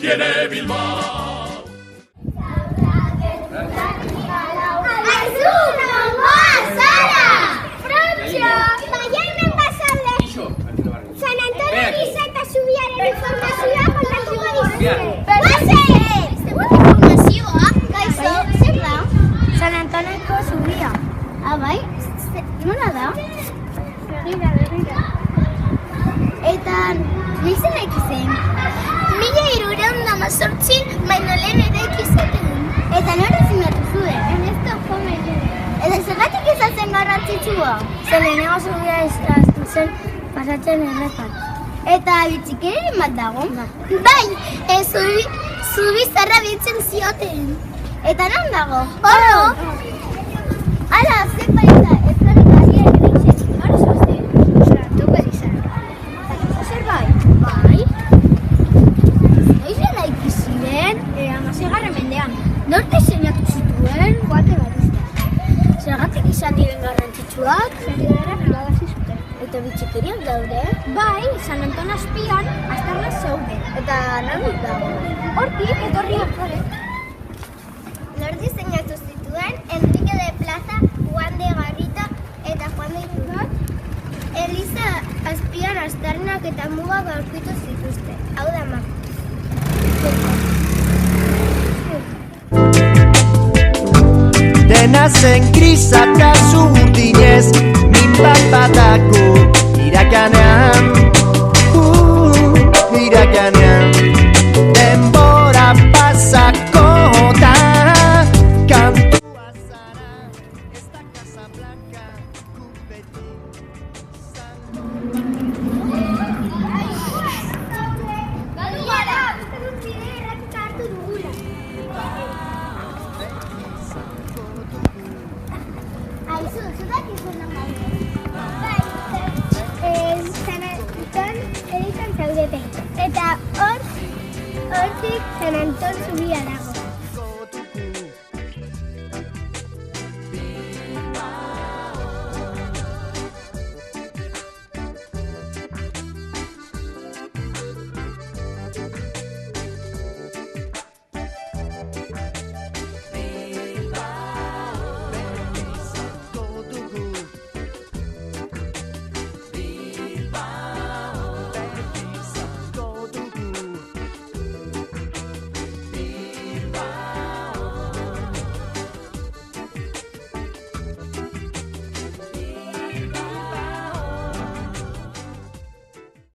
viene Bilbao. San Antonio Elisa eta Zubiaren informazioa kontatuko dizuet. Informazioa? Kaixo, zer da? San Antonioko Zubia. Bai? Nola da? Begira. Eta, noiz eraiki zen? 1318 baino lehen eraiki zuten. Eta nora zinatu zuen? Ernesto Jomene. Eta zergatik izan zen garrantzitsua? Zer lehenengo Zubia izaztu zen pasatzen errepat. Eta bitxikeriren bat dago? Bai, zubi zarra bitzen zioten. Eta non dago? Oro! Ala, zen baita, ez zarek asia egitzen. Hora zoazte? Sartuko izan. Zer bai? Bai? Noiz eraiki ziren? 16. mendean. Nork diseinatu zituen? Guate Batista. Zergatik izan diren garrantzitsuak? Zergatik irabazi zuten. Eta bitxikeriak daude? Bai, San Anton azpian aztarnak zeuden. Eta nondik dago? Hortik, etorri ondoren. Nor diseinatu zituen Enrique de Plaza, Juan de Garrita eta Juan de Iturrot. Eliza azpian aztarnak eta mugak aurkitu zituzte. Hau da mak. Dena zen grisa eta zurdinez, min bat batako irakanean, irakanean. Denbora pasako da, kantua zara, ez da Casablanca, kupeti izango. Galdu gara! Uste dut bide erratika hartu dugula. Aizu, zudak izan nahi. Bai, San Anton Elizan zaudete. Eta hortik San Anton Zubia dago.